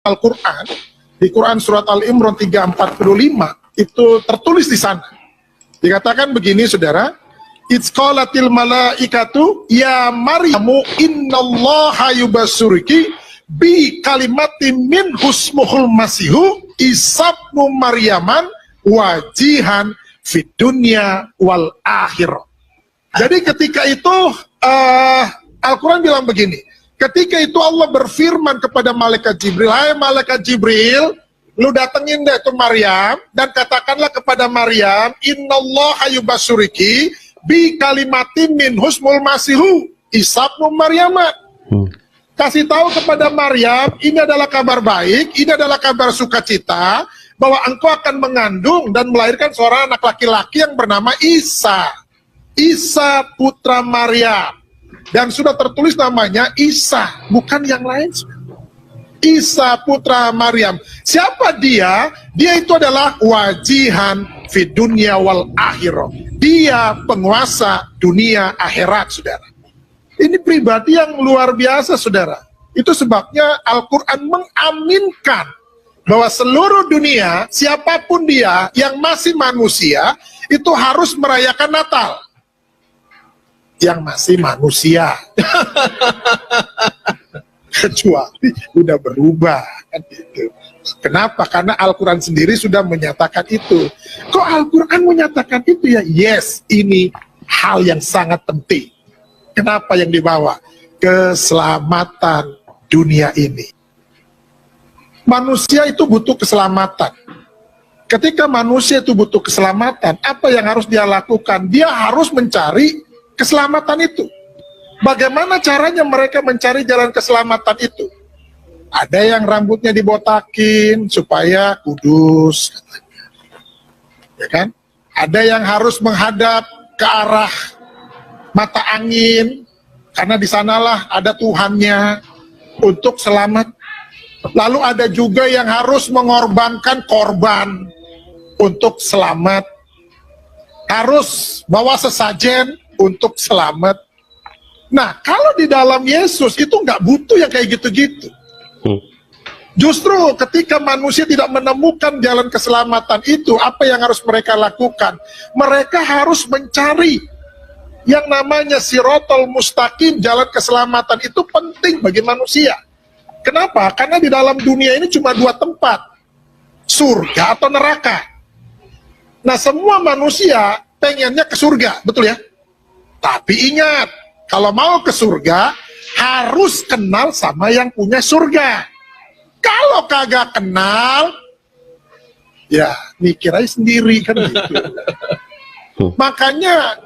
Al-Quran, di Quran surat Al-Imran 3:45, itu tertulis di sana. Dikatakan begini, saudara, Itzqalatil malaikatu ya Maryamu innallaha yubassuruki bi kalimatin min husmuhul masihu isabnu Maryaman wajihan fid dunya wal akhirah. Jadi ketika itu Al-Quran bilang begini, ketika itu Allah berfirman kepada malaikat Jibril, hai malaikat Jibril, lu datengin deh itu Maryam dan katakanlah kepada Maryam, innallaha yubassuriki bi kalimatin min husmul masihu isabnu Maryaman. Kasih tahu kepada Maryam, ini adalah kabar baik, ini adalah kabar sukacita, bahwa engkau akan mengandung dan melahirkan seorang anak laki-laki yang bernama Isa. Isa putra Maryam. Dan sudah tertulis namanya Isa, bukan yang lain. Isa putra Maryam. Siapa dia? Dia itu adalah wajihan fid dunya wal akhirah. Dia penguasa dunia akhirat, saudara. Ini pribadi yang luar biasa, saudara. Itu sebabnya Al-Quran mengaminkan bahwa seluruh dunia, siapapun dia yang masih manusia, itu harus merayakan Natal. Yang masih manusia. Kecuali udah berubah, kan gitu. Kenapa? Karena Al-Quran sendiri sudah menyatakan itu. Kok Al-Quran menyatakan itu ya? Yes, ini hal yang sangat penting. Kenapa yang dibawa? Keselamatan dunia ini. Manusia itu butuh keselamatan. Ketika manusia itu butuh keselamatan, apa yang harus dia lakukan? Dia harus mencari keselamatan itu. Bagaimana caranya mereka mencari jalan keselamatan itu? Ada yang rambutnya dibotakin supaya kudus, ya kan? Ada yang harus menghadap ke arah mata angin, karena di sanalah ada Tuhannya untuk selamat. Lalu ada juga yang harus mengorbankan korban untuk selamat, harus bawa sesajen untuk selamat. Nah, kalau di dalam Yesus itu nggak butuh yang kayak gitu-gitu. Justru ketika manusia tidak menemukan jalan keselamatan itu, apa yang harus mereka lakukan? Mereka harus mencari yang namanya sirotol mustaqim, jalan keselamatan itu penting bagi manusia. Kenapa? Karena di dalam dunia ini cuma dua tempat, surga atau neraka. Nah, semua manusia pengennya ke surga, betul ya? Tapi ingat, kalau mau ke surga, harus kenal sama yang punya surga. Kalau kagak kenal, ya mikir aja sendiri, kan gitu. Makanya,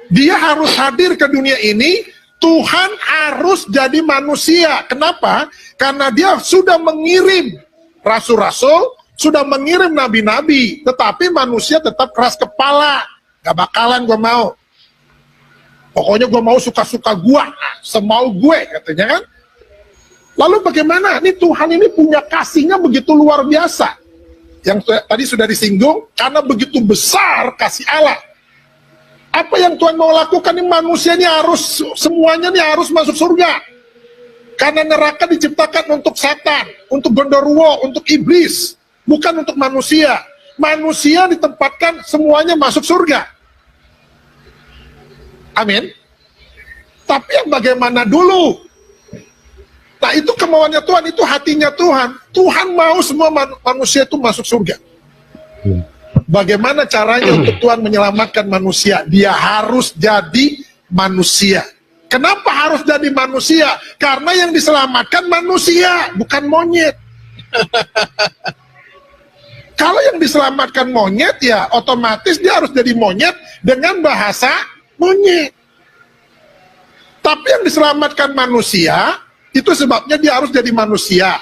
dia harus hadir ke dunia ini, Tuhan harus jadi manusia. Kenapa? Karena dia sudah mengirim rasul-rasul, sudah mengirim nabi-nabi, tetapi manusia tetap keras kepala. Gak bakalan gue mau. Pokoknya gue mau suka-suka gue, semau gue, katanya kan. Lalu bagaimana? Ini Tuhan ini punya kasihnya begitu luar biasa. Yang tadi sudah disinggung, karena begitu besar kasih Allah. Apa yang Tuhan mau lakukan? Ini manusia ini harus, semuanya ini harus masuk surga. Karena neraka diciptakan untuk setan, untuk genderuwo, untuk iblis. Bukan untuk manusia. Manusia ditempatkan semuanya masuk surga. Amin. Tapi yang bagaimana dulu? Nah, itu kemauannya Tuhan, itu hatinya Tuhan. Tuhan mau semua manusia itu masuk surga. Bagaimana caranya untuk Tuhan menyelamatkan manusia? Dia harus jadi manusia. Kenapa harus jadi manusia? Karena yang diselamatkan manusia, bukan monyet. Kalau yang diselamatkan monyet, ya otomatis dia harus jadi monyet dengan bahasa monyet. Tapi yang diselamatkan manusia, itu sebabnya dia harus jadi manusia.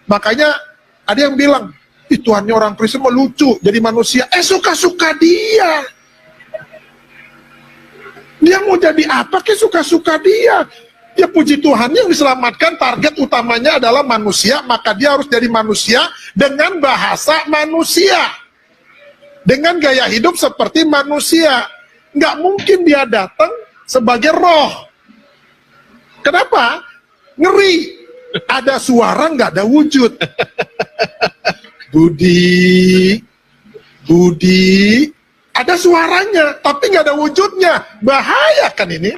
Makanya ada yang bilang, Tuhannya orang Kristen mau lucu jadi manusia. Suka-suka dia. Dia mau jadi apa ke suka-suka dia. Ya puji Tuhan, yang diselamatkan target utamanya adalah manusia, maka dia harus jadi manusia dengan bahasa manusia. Dengan gaya hidup seperti manusia. Nggak mungkin dia datang sebagai roh. Kenapa? Ngeri. Ada suara nggak ada wujud. Budi, Budi, ada suaranya, tapi nggak ada wujudnya. Bahaya kan ini?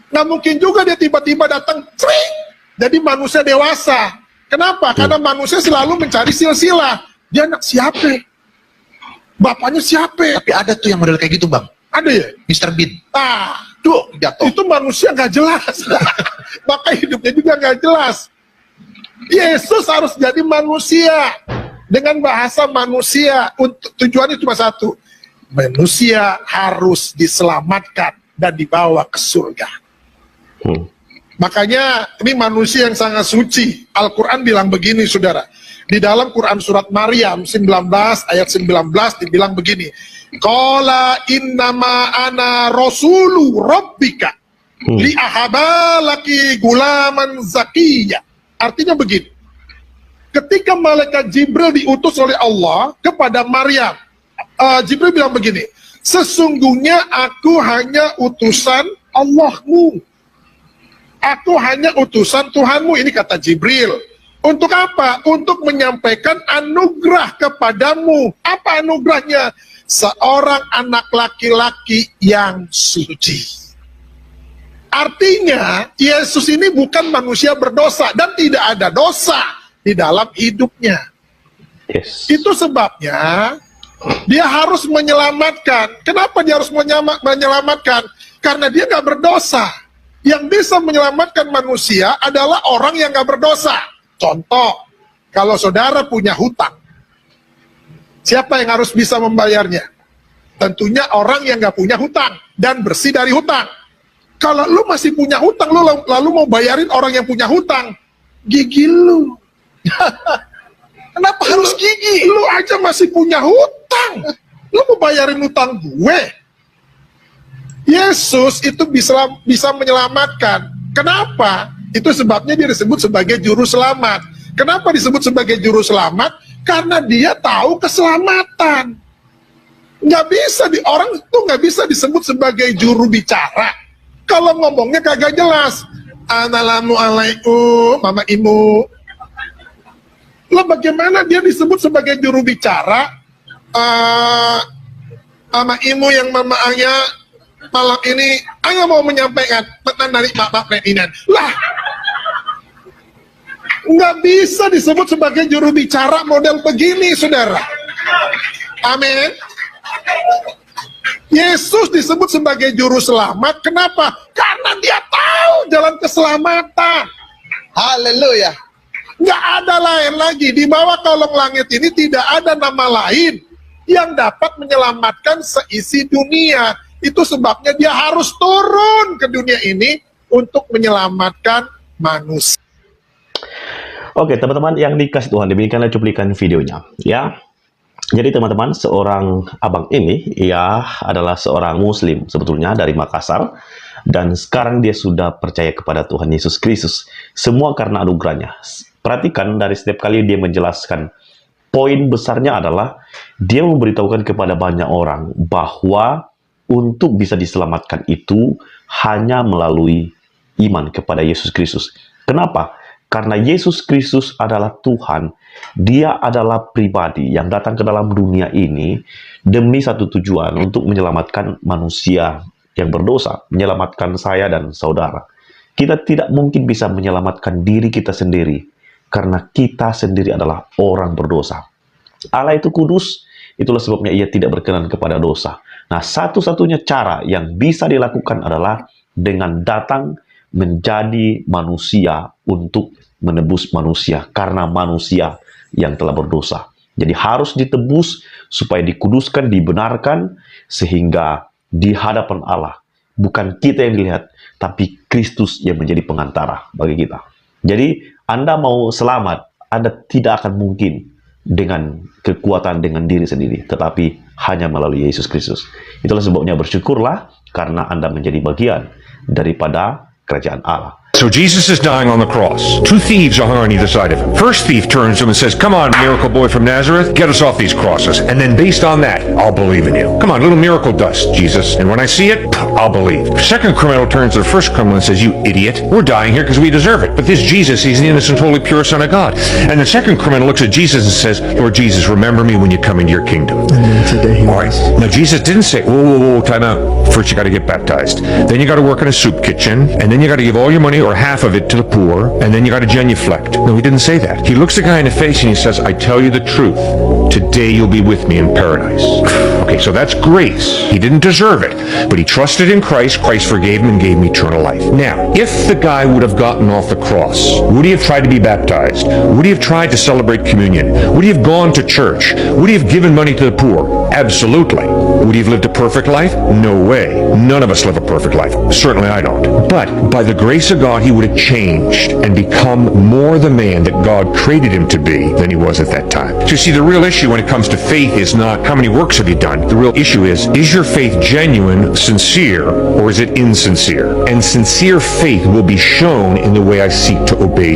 Nggak mungkin juga dia tiba-tiba datang, cring, jadi manusia dewasa. Kenapa? Karena manusia selalu mencari silsilah. Dia anak siapa? Bapaknya siapa? Tapi ada tuh yang model kayak gitu, Bang. Ada ya? Mr. Bean. Tuh, Jatuh. itu manusia nggak jelas. Maka hidupnya juga nggak jelas. Yesus harus jadi manusia dengan bahasa manusia. Untuk tujuannya cuma satu, manusia harus diselamatkan dan dibawa ke surga. Makanya ini manusia yang sangat suci. Al-Quran bilang begini, saudara. Di dalam Quran surat Maryam 19 ayat 19 dibilang begini. Qala innama ana rasulu rabbika li ahaba laki gulaman zakiyya. Artinya begini. Ketika malaikat Jibril diutus oleh Allah kepada Maryam, Jibril bilang begini, sesungguhnya aku hanya utusan Allahmu. Aku hanya utusan Tuhanmu. Ini kata Jibril. Untuk apa? Untuk menyampaikan anugerah kepadamu. Apa anugerahnya? Seorang anak laki-laki yang suci. Artinya, Yesus ini bukan manusia berdosa dan tidak ada dosa di dalam hidupnya. Yes. Itu sebabnya dia harus menyelamatkan. Kenapa dia harus menyelamatkan? Karena dia nggak berdosa. Yang bisa menyelamatkan manusia adalah orang yang nggak berdosa. Contoh, kalau saudara punya hutang, siapa yang harus bisa membayarnya? Tentunya orang yang nggak punya hutang dan bersih dari hutang. Kalau lu masih punya hutang, lu lalu mau bayarin orang yang punya hutang, gigi lu. Kenapa harus gigi? Lu aja masih punya hutang. Lu mau bayarin hutang gue? Yesus itu bisa menyelamatkan. Kenapa? Itu sebabnya dia disebut sebagai juru selamat. Kenapa disebut sebagai juru selamat? Karena dia tahu keselamatan. Orang itu nggak bisa disebut sebagai juru bicara kalau ngomongnya kagak jelas. Assalamualaikum, mama imu. Lah bagaimana dia disebut sebagai juru bicara? Mama imu yang mama ayah malam ini ayah mau menyampaikan pesan dari bapak presiden. Lah, nggak bisa disebut sebagai juru bicara model begini, saudara. Amin. Yesus disebut sebagai juru selamat. Kenapa? Karena dia tahu jalan keselamatan. Haleluya. Nggak ada lain lagi. Di bawah kolong langit ini tidak ada nama lain yang dapat menyelamatkan seisi dunia. Itu sebabnya dia harus turun ke dunia ini untuk menyelamatkan manusia. Oke, teman-teman yang dikasih Tuhan, demikianlah cuplikan videonya, ya. Jadi teman-teman, seorang abang ini, ia adalah seorang Muslim sebetulnya dari Makassar, dan sekarang dia sudah percaya kepada Tuhan Yesus Kristus. Semua karena anugerahnya. Perhatikan dari setiap kali dia menjelaskan, poin besarnya adalah dia memberitahukan kepada banyak orang bahwa untuk bisa diselamatkan itu hanya melalui iman kepada Yesus Kristus. Kenapa? Karena Yesus Kristus adalah Tuhan. Dia adalah pribadi yang datang ke dalam dunia ini demi satu tujuan, untuk menyelamatkan manusia yang berdosa, menyelamatkan saya dan saudara. Kita tidak mungkin bisa menyelamatkan diri kita sendiri, karena kita sendiri adalah orang berdosa. Allah itu kudus, itulah sebabnya ia tidak berkenan kepada dosa. Nah, satu-satunya cara yang bisa dilakukan adalah dengan datang menjadi manusia untuk menebus manusia, karena manusia yang telah berdosa. Jadi harus ditebus supaya dikuduskan, dibenarkan, sehingga di hadapan Allah bukan kita yang dilihat, tapi Kristus yang menjadi pengantara bagi kita. Jadi Anda mau selamat, Anda tidak akan mungkin dengan kekuatan, dengan diri sendiri, tetapi hanya melalui Yesus Kristus. Itulah sebabnya bersyukurlah karena Anda menjadi bagian daripada kerajaan Allah. So Jesus is dying on the cross. Two thieves are hung on either side of him. First thief turns to him and says, "Come on, miracle boy from Nazareth, get us off these crosses. And then based on that, I'll believe in you. Come on, little miracle dust, Jesus. And when I see it, I'll believe." The second criminal turns to the first criminal and says, "You idiot. We're dying here because we deserve it. But this Jesus, he's the innocent, holy, pure Son of God." And the second criminal looks at Jesus and says, "Lord Jesus, remember me when you come into your kingdom." All right. Now, Jesus didn't say, whoa, time out. First, you got to get baptized. Then you got to work in a soup kitchen. And then you got to give all your money or half of it to the poor. And then you got to genuflect. No, he didn't say that. He looks the guy in the face and he says, "I tell you the truth. Today you'll be with me in paradise." Okay, so that's grace. He didn't deserve it, but he trusted in Christ. Christ forgave him and gave him eternal life. Now, if the guy would have gotten off the cross, would he have tried to be baptized? Would he have tried to celebrate communion? Would he have gone to church? Would he have given money to the poor? Absolutely. Would he have lived a perfect life? No way. None of us live a perfect life. Certainly I don't. But by the grace of God, he would have changed and become more the man that God created him to be than he was at that time. So you see, the real issue when it comes to faith is not how many works have you done. The real issue is your faith genuine, sincere, or is it insincere? And sincere faith will be shown in the way I seek to obey Jesus.